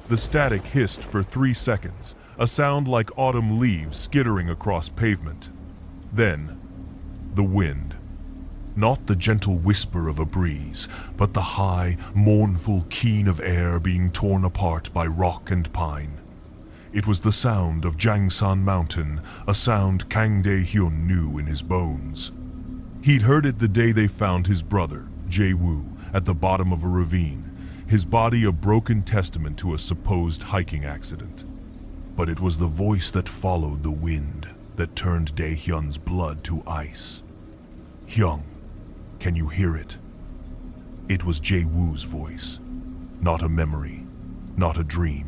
The static hissed for 3 seconds, a sound like autumn leaves skittering across pavement. Then, the wind. Not the gentle whisper of a breeze, but the high, mournful keen of air being torn apart by rock and pine. It was the sound of Jangsan Mountain, a sound Kang Dae-hyun knew in his bones. He'd heard it the day they found his brother, Jae-woo, at the bottom of a ravine, his body a broken testament to a supposed hiking accident. But it was the voice that followed the wind that turned Dae-hyun's blood to ice. "Hyung, can you hear it?" It was Jae-woo's voice. Not a memory, not a dream.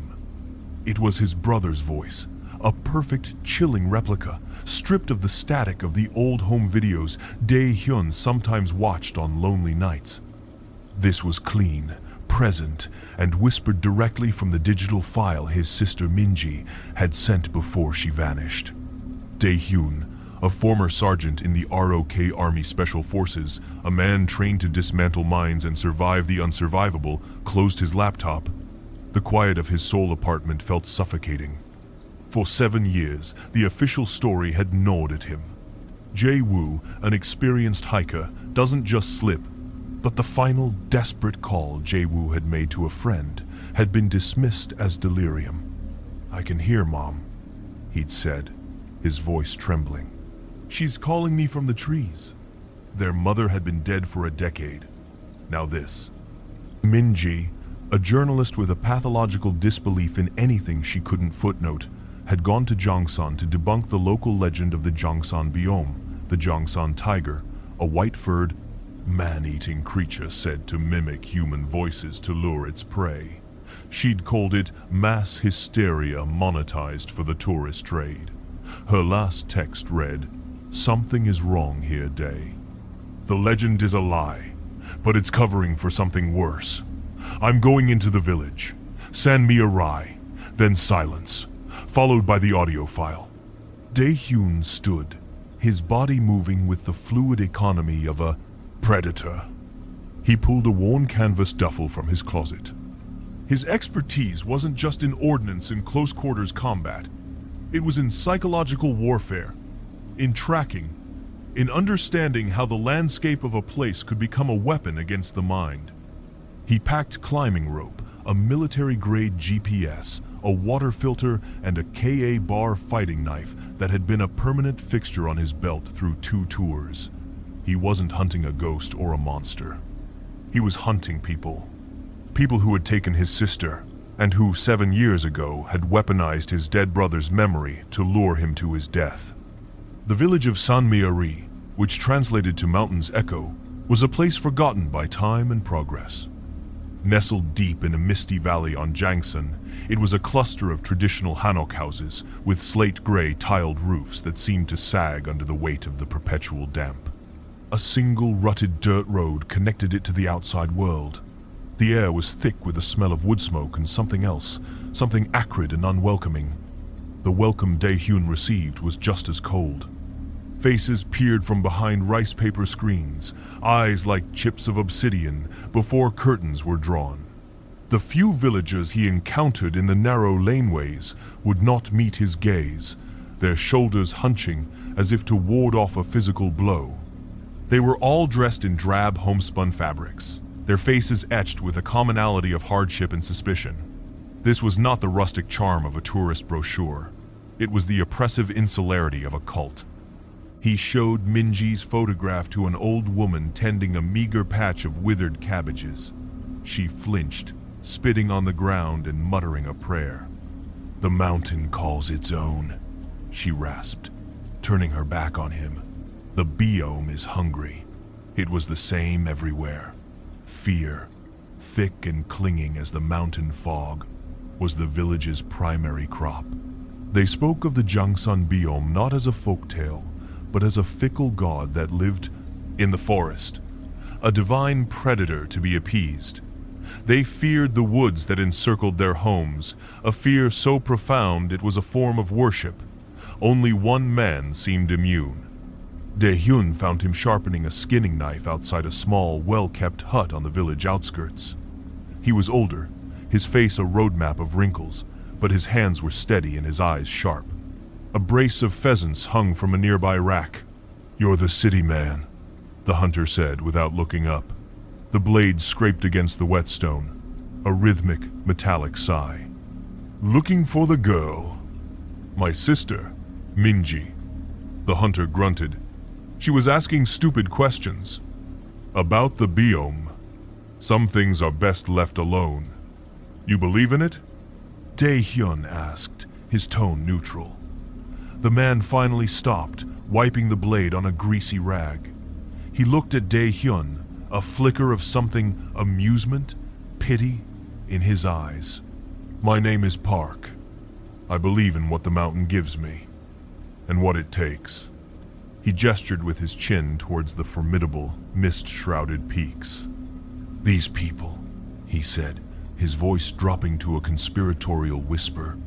It was his brother's voice, a perfect, chilling replica, stripped of the static of the old home videos Dae-hyun sometimes watched on lonely nights. This was clean, present, and whispered directly from the digital file his sister Minji had sent before she vanished. Dae-hyun, a former sergeant in the ROK Army Special Forces, a man trained to dismantle mines and survive the unsurvivable, closed his laptop. The quiet of his sole apartment felt suffocating. For 7 years, the official story had gnawed at him. Jae-woo, an experienced hiker, doesn't just slip, but the final desperate call Jae-woo had made to a friend had been dismissed as delirium. "I can hear, Mom," he'd said, his voice trembling. "She's calling me from the trees." Their mother had been dead for a decade. Now this. Minji, a journalist with a pathological disbelief in anything she couldn't footnote, had gone to Jangsan to debunk the local legend of the Jangsan biome, the Jangsan Tiger, a white-furred, man-eating creature said to mimic human voices to lure its prey. She'd called it mass hysteria monetized for the tourist trade. Her last text read, "Something is wrong here, Dae. The legend is a lie, but it's covering for something worse. I'm going into the village. Send me a rye." Then silence, followed by the audio file. Dae-hyun stood, his body moving with the fluid economy of a predator. He pulled a worn canvas duffel from his closet. His expertise wasn't just in ordnance and close-quarters combat. It was in psychological warfare, in tracking, in understanding how the landscape of a place could become a weapon against the mind. He packed climbing rope, a military-grade GPS, a water filter, and a Ka-bar fighting knife that had been a permanent fixture on his belt through 2 tours. He wasn't hunting a ghost or a monster. He was hunting people. People who had taken his sister, and who 7 years ago had weaponized his dead brother's memory to lure him to his death. The village of Sanmyeori, which translated to Mountain's Echo, was a place forgotten by time and progress. Nestled deep in a misty valley on Jangsan, it was a cluster of traditional hanok houses with slate-gray tiled roofs that seemed to sag under the weight of the perpetual damp. A single rutted dirt road connected it to the outside world. The air was thick with the smell of wood smoke and something else, something acrid and unwelcoming. The welcome Dae-hyun received was just as cold. Faces peered from behind rice paper screens, eyes like chips of obsidian, before curtains were drawn. The few villagers he encountered in the narrow laneways would not meet his gaze, their shoulders hunching as if to ward off a physical blow. They were all dressed in drab homespun fabrics, their faces etched with a commonality of hardship and suspicion. This was not the rustic charm of a tourist brochure. It was the oppressive insularity of a cult. He showed Minji's photograph to an old woman tending a meager patch of withered cabbages. She flinched, spitting on the ground and muttering a prayer. "The mountain calls its own," she rasped, turning her back on him. "The biome is hungry." It was the same everywhere. Fear, thick and clinging as the mountain fog, was the village's primary crop. They spoke of the Jangsan biome not as a folktale, but as a fickle god that lived in the forest, a divine predator to be appeased. They feared the woods that encircled their homes, a fear so profound it was a form of worship. Only one man seemed immune. Dae-hyun found him sharpening a skinning knife outside a small, well-kept hut on the village outskirts. He was older, his face a roadmap of wrinkles, but his hands were steady and his eyes sharp. A brace of pheasants hung from a nearby rack. "You're the city man," the hunter said without looking up. The blade scraped against the whetstone, a rhythmic, metallic sigh. "Looking for the girl." "My sister, Minji." The hunter grunted. "She was asking stupid questions. About the biome. Some things are best left alone. You believe in it?" Dae-hyun asked, his tone neutral. The man finally stopped, wiping the blade on a greasy rag. He looked at Dae-hyun, a flicker of something amusement, pity, in his eyes. "My name is Park. I believe in what the mountain gives me, and what it takes." He gestured with his chin towards the formidable, mist-shrouded peaks. "These people," he said, his voice dropping to a conspiratorial whisper.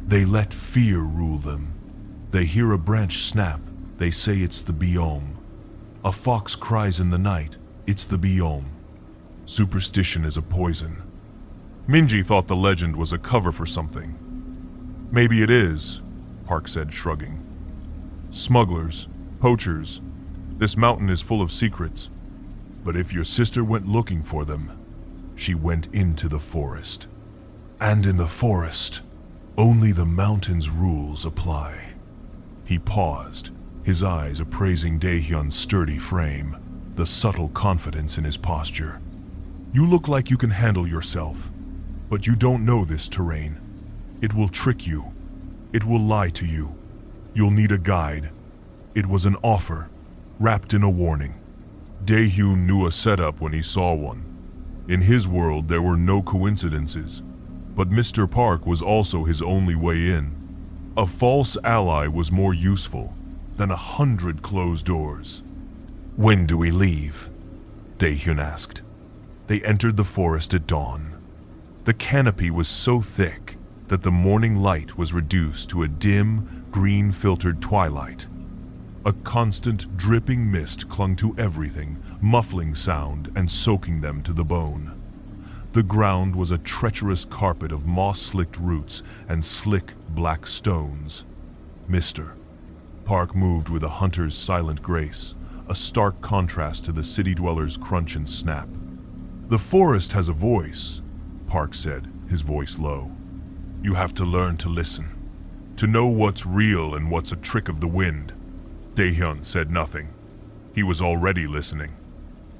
"They let fear rule them. They hear a branch snap, they say it's the biome. A fox cries in the night, it's the biome. Superstition is a poison." Minji thought the legend was a cover for something. "Maybe it is," Park said, shrugging. "Smugglers, poachers, this mountain is full of secrets. But if your sister went looking for them, she went into the forest. And in the forest, only the mountain's rules apply." He paused, his eyes appraising Dae-hyun's sturdy frame, the subtle confidence in his posture. "You look like you can handle yourself, but you don't know this terrain. It will trick you. It will lie to you. You'll need a guide." It was an offer, wrapped in a warning. Dae-hyun knew a setup when he saw one. In his world there were no coincidences, but Mr. Park was also his only way in. A false ally was more useful than 100 closed doors. "When do we leave?" Dae-hyun asked. They entered the forest at dawn. The canopy was so thick that the morning light was reduced to a dim, green-filtered twilight. A constant, dripping mist clung to everything, muffling sound and soaking them to the bone. The ground was a treacherous carpet of moss-slicked roots and slick, black stones. "Mister." Park moved with a hunter's silent grace, a stark contrast to the city dweller's crunch and snap. "The forest has a voice," Park said, his voice low. "You have to learn to listen, to know what's real and what's a trick of the wind." Dae-hyun said nothing. He was already listening.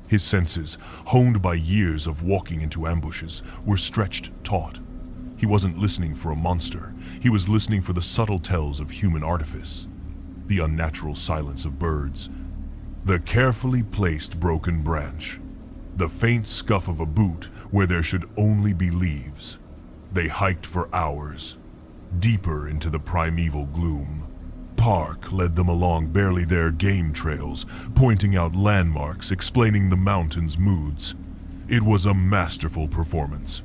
His senses, honed by years of walking into ambushes, were stretched taut. He wasn't listening for a monster. He was listening for the subtle tells of human artifice. The unnatural silence of birds. The carefully placed broken branch. The faint scuff of a boot where there should only be leaves. They hiked for hours, deeper into the primeval gloom. Park led them along barely there game trails, pointing out landmarks, explaining the mountain's moods. It was a masterful performance.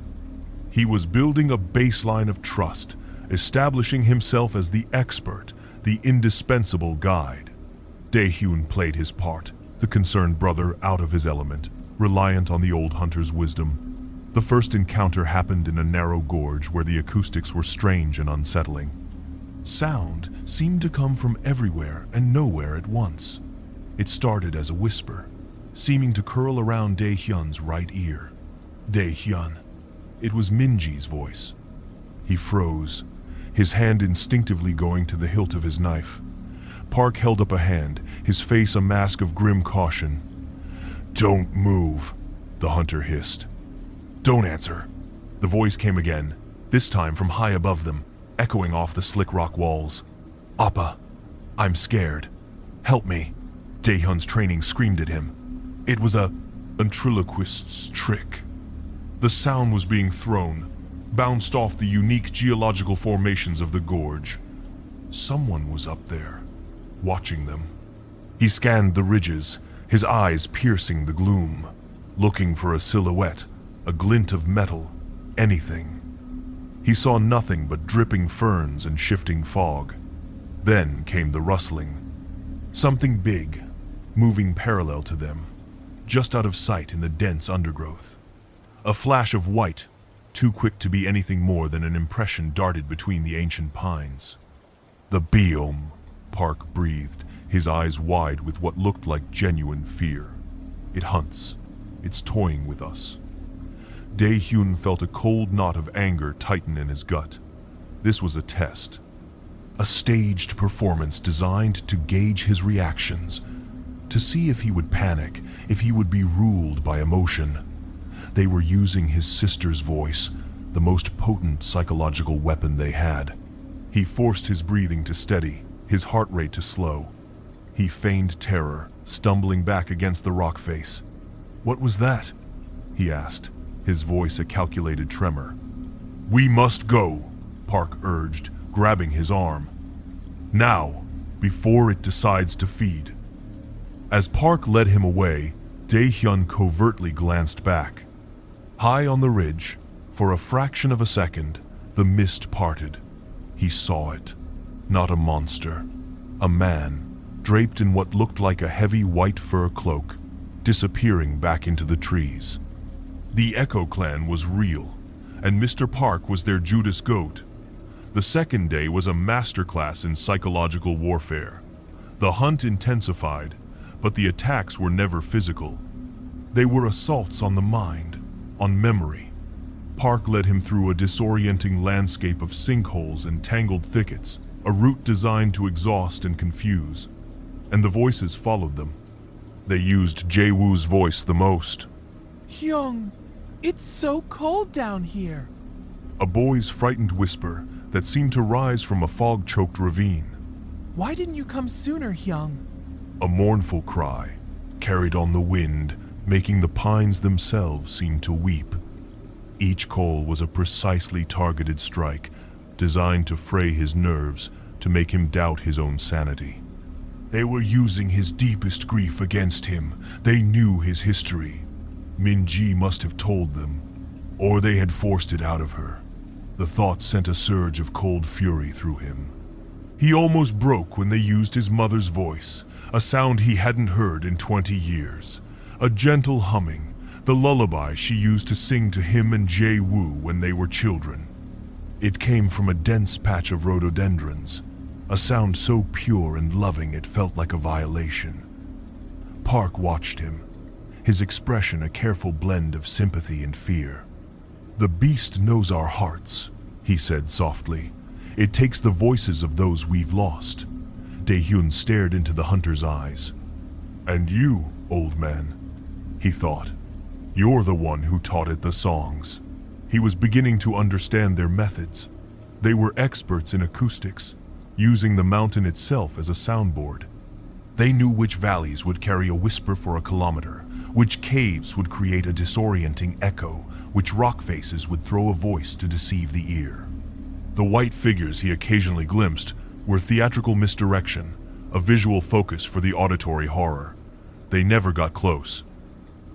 He was building a baseline of trust, establishing himself as the expert, the indispensable guide. Dae-hyun played his part, the concerned brother out of his element, reliant on the old hunter's wisdom. The first encounter happened in a narrow gorge where the acoustics were strange and unsettling. Sound seemed to come from everywhere and nowhere at once. It started as a whisper, seeming to curl around Dae-hyun's right ear. Dae-hyun. It was Minji's voice. He froze, his hand instinctively going to the hilt of his knife. Park held up a hand, his face a mask of grim caution. "Don't move," the hunter hissed. "Don't answer." The voice came again, this time from high above them, echoing off the slick rock walls. "Appa, I'm scared. Help me." Dae-hyun's training screamed at him. It was a ventriloquist's trick. The sound was being thrown, bounced off the unique geological formations of the gorge. Someone was up there, watching them. He scanned the ridges, his eyes piercing the gloom, looking for a silhouette, a glint of metal, anything. He saw nothing but dripping ferns and shifting fog. Then came the rustling. Something big, moving parallel to them, just out of sight in the dense undergrowth. A flash of white, too quick to be anything more than an impression darted between the ancient pines. The biome, Park breathed, his eyes wide with what looked like genuine fear. It hunts. It's toying with us. Dae-hyun felt a cold knot of anger tighten in his gut. This was a test. A staged performance designed to gauge his reactions, to see if he would panic, if he would be ruled by emotion. They were using his sister's voice, the most potent psychological weapon they had. He forced his breathing to steady, his heart rate to slow. He feigned terror, stumbling back against the rock face. "What was that?" he asked, his voice a calculated tremor. "We must go," Park urged, grabbing his arm. "Now, before it decides to feed." As Park led him away, Dae-hyun covertly glanced back. High on the ridge, for a fraction of a second, the mist parted. He saw it. Not a monster. A man, draped in what looked like a heavy white fur cloak, disappearing back into the trees. The Echo clan was real, and Mr. Park was their Judas goat. The second day was a masterclass in psychological warfare. The hunt intensified, but the attacks were never physical. They were assaults on the mind, on memory. Park led him through a disorienting landscape of sinkholes and tangled thickets, a route designed to exhaust and confuse. And the voices followed them. They used Jae-woo's voice the most. "Hyung, it's so cold down here." A boy's frightened whisper that seemed to rise from a fog-choked ravine. "Why didn't you come sooner, Hyung?" A mournful cry, carried on the wind, making the pines themselves seem to weep. Each call was a precisely targeted strike, designed to fray his nerves, to make him doubt his own sanity. They were using his deepest grief against him. They knew his history. Min-ji must have told them, or they had forced it out of her. The thought sent a surge of cold fury through him. He almost broke when they used his mother's voice, a sound he hadn't heard in 20 years. A gentle humming, the lullaby she used to sing to him and Jae-woo when they were children. It came from a dense patch of rhododendrons, a sound so pure and loving it felt like a violation. Park watched him, his expression a careful blend of sympathy and fear. "The beast knows our hearts," he said softly. "It takes the voices of those we've lost." Dae-hyun stared into the hunter's eyes. "And you, old man," he thought. "You're the one who taught it the songs." He was beginning to understand their methods. They were experts in acoustics, using the mountain itself as a soundboard. They knew which valleys would carry a whisper for a kilometer, which caves would create a disorienting echo, which rock faces would throw a voice to deceive the ear. The white figures he occasionally glimpsed were theatrical misdirection, a visual focus for the auditory horror. They never got close.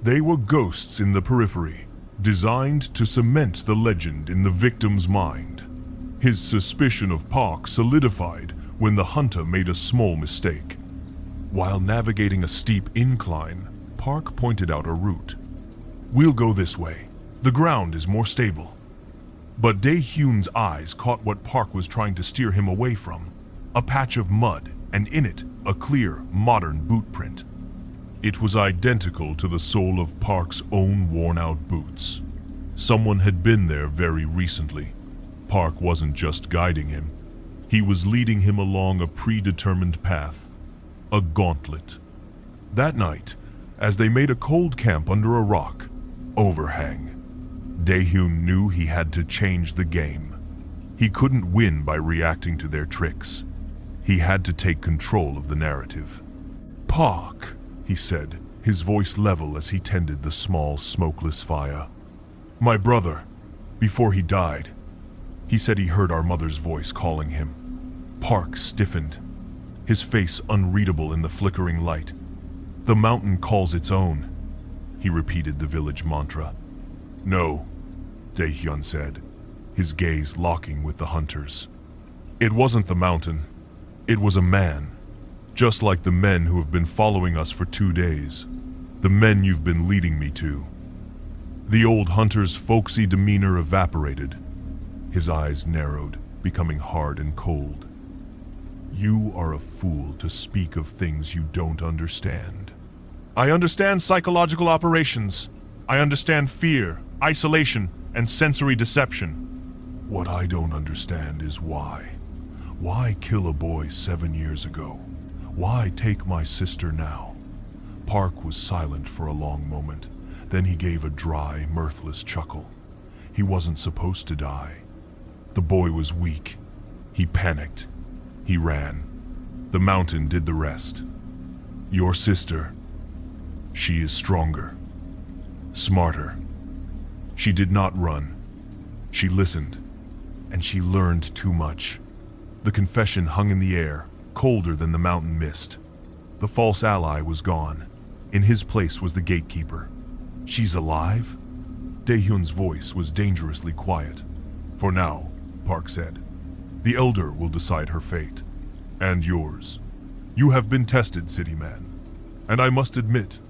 They were ghosts in the periphery, designed to cement the legend in the victim's mind. His suspicion of Park solidified when the hunter made a small mistake. While navigating a steep incline, Park pointed out a route. "We'll go this way. The ground is more stable." But Dae-hyun's eyes caught what Park was trying to steer him away from. A patch of mud, and in it, a clear, modern boot print. It was identical to the sole of Park's own worn-out boots. Someone had been there very recently. Park wasn't just guiding him. He was leading him along a predetermined path. A gauntlet. That night, as they made a cold camp under a rock, overhang, Dae-hyun knew he had to change the game. He couldn't win by reacting to their tricks. He had to take control of the narrative. "Park," he said, his voice level as he tended the small, smokeless fire. "My brother, before he died, he said he heard our mother's voice calling him." Park stiffened, his face unreadable in the flickering light. "The mountain calls its own," he repeated the village mantra. "No," Dae-hyun said, his gaze locking with the hunters. "It wasn't the mountain. It was a man. Just like the men who have been following us for 2 days. The men you've been leading me to." The old hunter's folksy demeanor evaporated. His eyes narrowed, becoming hard and cold. You are a fool to speak of things you don't understand. I understand psychological operations. I understand fear, isolation, and sensory deception. What I don't understand is why. Why kill a boy 7 years ago? Why take my sister now? Park was silent for a long moment. Then he gave a dry, mirthless chuckle. He wasn't supposed to die. The boy was weak. He panicked. He ran. The mountain did the rest. Your sister, she is stronger, smarter. She did not run. She listened, and she learned too much. The confession hung in the air, colder than the mountain mist. The false ally was gone. In his place was the gatekeeper. She's alive? Dae-hyun's voice was dangerously quiet. For now, Park said. The Elder will decide her fate. And yours. You have been tested, City Man. And I must admit,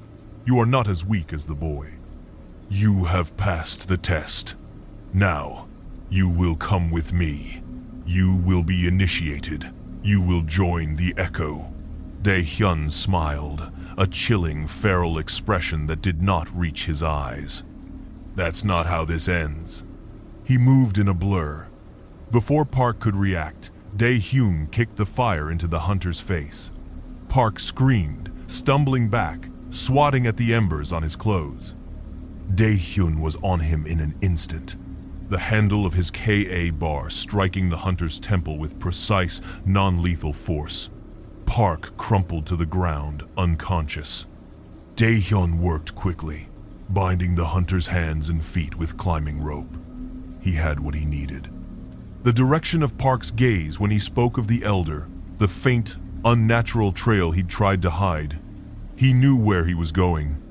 you are not as weak as the boy. You have passed the test. Now, you will come with me. You will be initiated. You will join the Echo. Dae-hyun smiled, a chilling, feral expression that did not reach his eyes. That's not how this ends. He moved in a blur. Before Park could react, Dae-hyun kicked the fire into the hunter's face. Park screamed, stumbling back, swatting at the embers on his clothes. Dae-hyun was on him in an instant, the handle of his KA bar striking the hunter's temple with precise, non-lethal force. Park crumpled to the ground, unconscious. Dae-hyun worked quickly, binding the hunter's hands and feet with climbing rope. He had what he needed. The direction of Park's gaze when he spoke of the Elder, the faint, unnatural trail he'd tried to hide. He knew where he was going.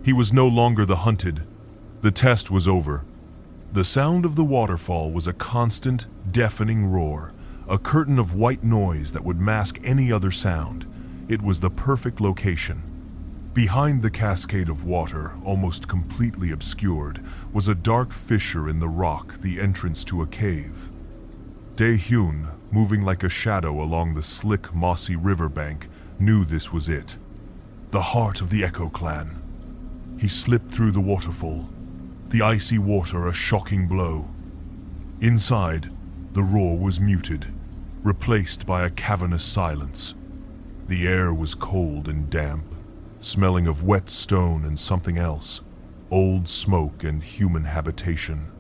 He was no longer the hunted. The test was over. The sound of the waterfall was a constant, deafening roar, a curtain of white noise that would mask any other sound. It was the perfect location. Behind the cascade of water, almost completely obscured, was a dark fissure in the rock, the entrance to a cave. Dae-hyun, moving like a shadow along the slick, mossy riverbank, knew this was it. The heart of the Echo clan. He slipped through the waterfall, the icy water a shocking blow. Inside, the roar was muted, replaced by a cavernous silence. The air was cold and damp, smelling of wet stone and something else, old smoke and human habitation.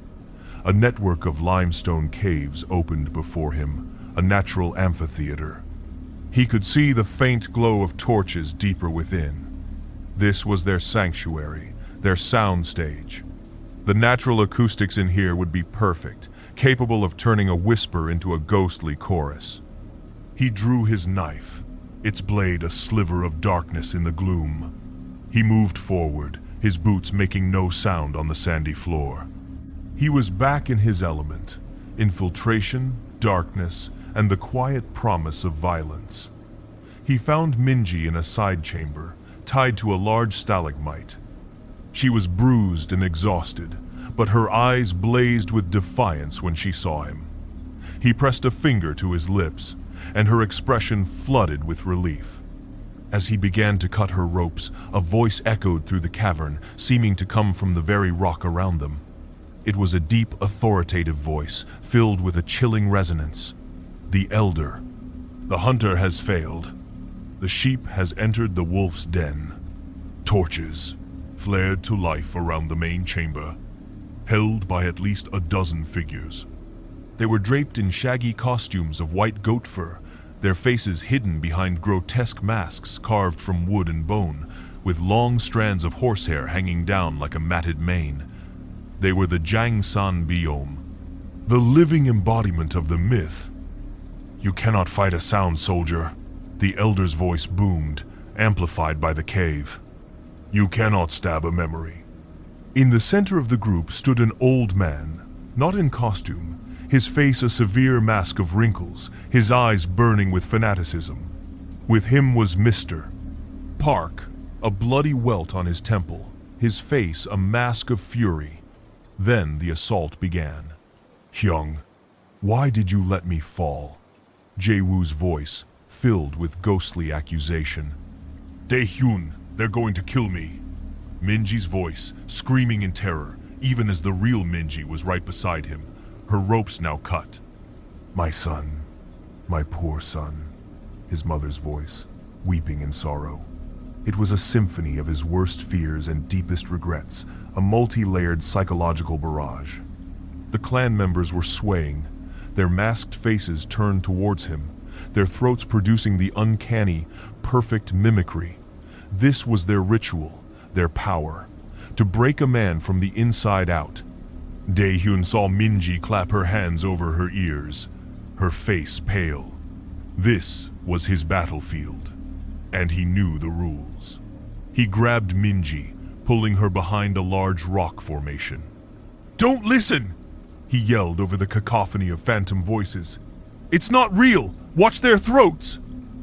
A network of limestone caves opened before him, a natural amphitheater. He could see the faint glow of torches deeper within. This was their sanctuary, their sound stage. The natural acoustics in here would be perfect, capable of turning a whisper into a ghostly chorus. He drew his knife, its blade a sliver of darkness in the gloom. He moved forward, his boots making no sound on the sandy floor. He was back in his element, infiltration, darkness, and the quiet promise of violence. He found Minji in a side chamber, tied to a large stalagmite. She was bruised and exhausted, but her eyes blazed with defiance when she saw him. He pressed a finger to his lips, and her expression flooded with relief. As he began to cut her ropes, a voice echoed through the cavern, seeming to come from the very rock around them. It was a deep, authoritative voice, filled with a chilling resonance. The Elder. The hunter has failed. The sheep has entered the wolf's den. Torches flared to life around the main chamber, held by at least a dozen figures. They were draped in shaggy costumes of white goat fur, their faces hidden behind grotesque masks carved from wood and bone, with long strands of horsehair hanging down like a matted mane. They were the Jangsan biome, the living embodiment of the myth. You cannot fight a sound, soldier. The Elder's voice boomed, amplified by the cave. You cannot stab a memory. In the center of the group stood an old man, not in costume, his face a severe mask of wrinkles, his eyes burning with fanaticism. With him was Mr. Park, a bloody welt on his temple, his face a mask of fury. Then the assault began. "Hyung, why did you let me fall?" Jae-woo's voice filled with ghostly accusation. "Dae-hyun, they're going to kill me." Minji's voice screaming in terror, even as the real Minji was right beside him, her ropes now cut. "My son, my poor son," his mother's voice, weeping in sorrow. It was a symphony of his worst fears and deepest regrets, a multi-layered psychological barrage. The clan members were swaying, their masked faces turned towards him, their throats producing the uncanny, perfect mimicry. This was their ritual, their power, to break a man from the inside out. Dae-hyun saw Minji clap her hands over her ears, her face pale. This was his battlefield, and he knew the rules. He grabbed Minji, pulling her behind a large rock formation. "Don't listen!" he yelled over the cacophony of phantom voices. "It's not real! Watch their throats!"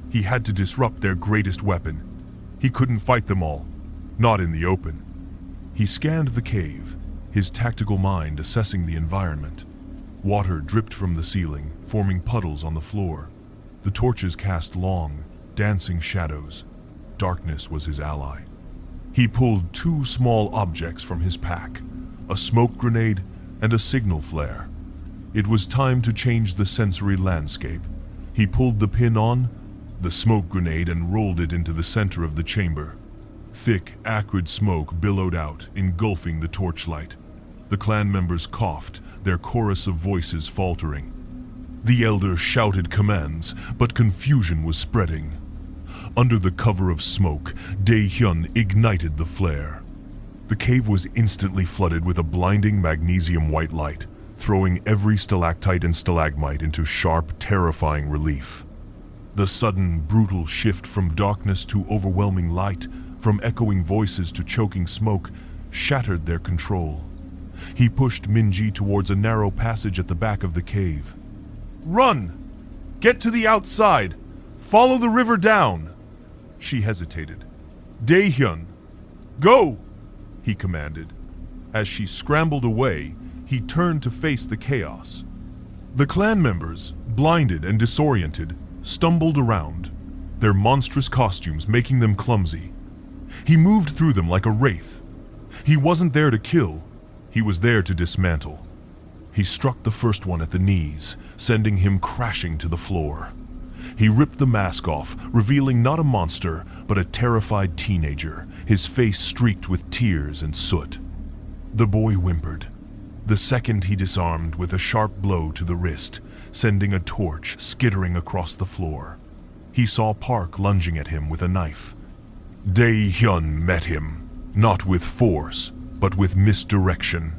He had to disrupt their greatest weapon. He couldn't fight them all, not in the open. He scanned the cave, his tactical mind assessing the environment. Water dripped from the ceiling, forming puddles on the floor. The torches cast long, dancing shadows. Darkness was his ally. He pulled 2 small objects from his pack, a smoke grenade and a signal flare. It was time to change the sensory landscape. He pulled the pin on the smoke grenade and rolled it into the center of the chamber. Thick, acrid smoke billowed out, engulfing the torchlight. The clan members coughed, their chorus of voices faltering. The elder shouted commands, but confusion was spreading. Under the cover of smoke, Dae-hyun ignited the flare. The cave was instantly flooded with a blinding magnesium white light, throwing every stalactite and stalagmite into sharp, terrifying relief. The sudden, brutal shift from darkness to overwhelming light, from echoing voices to choking smoke, shattered their control. He pushed Minji towards a narrow passage at the back of the cave. "Run! Get to the outside! Follow the river down!" She hesitated. "Dae-hyun, go!" he commanded. As she scrambled away, he turned to face the chaos. The clan members, blinded and disoriented, stumbled around, their monstrous costumes making them clumsy. He moved through them like a wraith. He wasn't there to kill, he was there to dismantle. He struck the first one at the knees, sending him crashing to the floor. He ripped the mask off, revealing not a monster, but a terrified teenager, his face streaked with tears and soot. The boy whimpered. The second he disarmed with a sharp blow to the wrist, sending a torch skittering across the floor. He saw Park lunging at him with a knife. Dae-hyun met him, not with force, but with misdirection.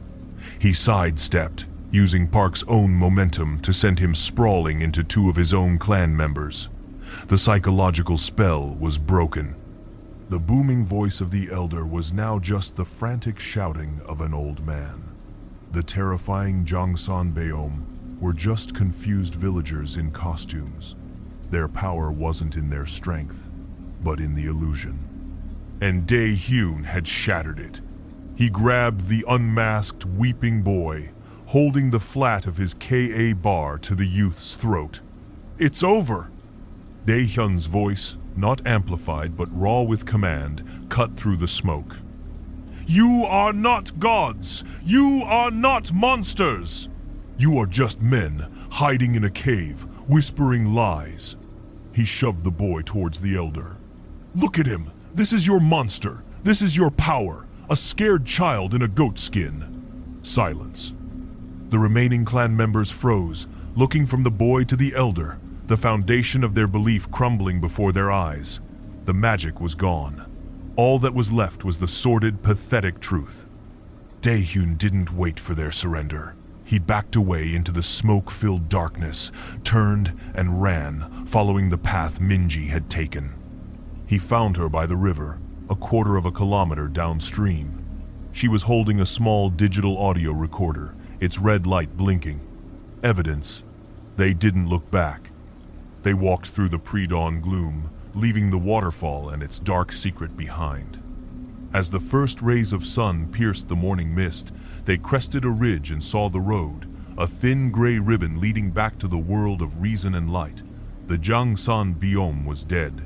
He sidestepped, using Park's own momentum to send him sprawling into 2 of his own clan members. The psychological spell was broken. The booming voice of the elder was now just the frantic shouting of an old man. The terrifying Jangsan Tiger were just confused villagers in costumes. Their power wasn't in their strength, but in the illusion. And Dae-hyun had shattered it. He grabbed the unmasked, weeping boy, holding the flat of his Ka bar to the youth's throat. "It's over!" Dae-hyun's voice, not amplified but raw with command, cut through the smoke. "You are not gods! You are not monsters! You are just men, hiding in a cave, whispering lies." He shoved the boy towards the elder. "Look at him! This is your monster! This is your power! A scared child in a goat skin!" Silence. The remaining clan members froze, looking from the boy to the elder, the foundation of their belief crumbling before their eyes. The magic was gone. All that was left was the sordid, pathetic truth. Dae-hyun didn't wait for their surrender. He backed away into the smoke-filled darkness, turned and ran, following the path Minji had taken. He found her by the river, a quarter of a kilometer downstream. She was holding a small digital audio recorder, its red light blinking. Evidence. They didn't look back. They walked through the pre-dawn gloom, leaving the waterfall and its dark secret behind. As the first rays of sun pierced the morning mist, they crested a ridge and saw the road, a thin gray ribbon leading back to the world of reason and light. The Jangsan biome was dead.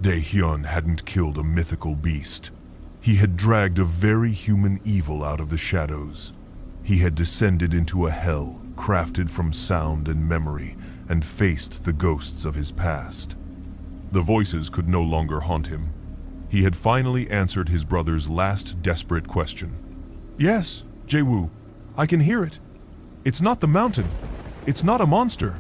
Dae-hyun hadn't killed a mythical beast. He had dragged a very human evil out of the shadows. He had descended into a hell crafted from sound and memory and faced the ghosts of his past. The voices could no longer haunt him. He had finally answered his brother's last desperate question. "Yes, Jae-woo, I can hear it. It's not the mountain. It's not a monster.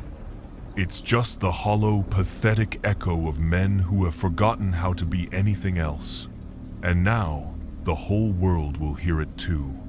It's just the hollow, pathetic echo of men who have forgotten how to be anything else. And now, the whole world will hear it too."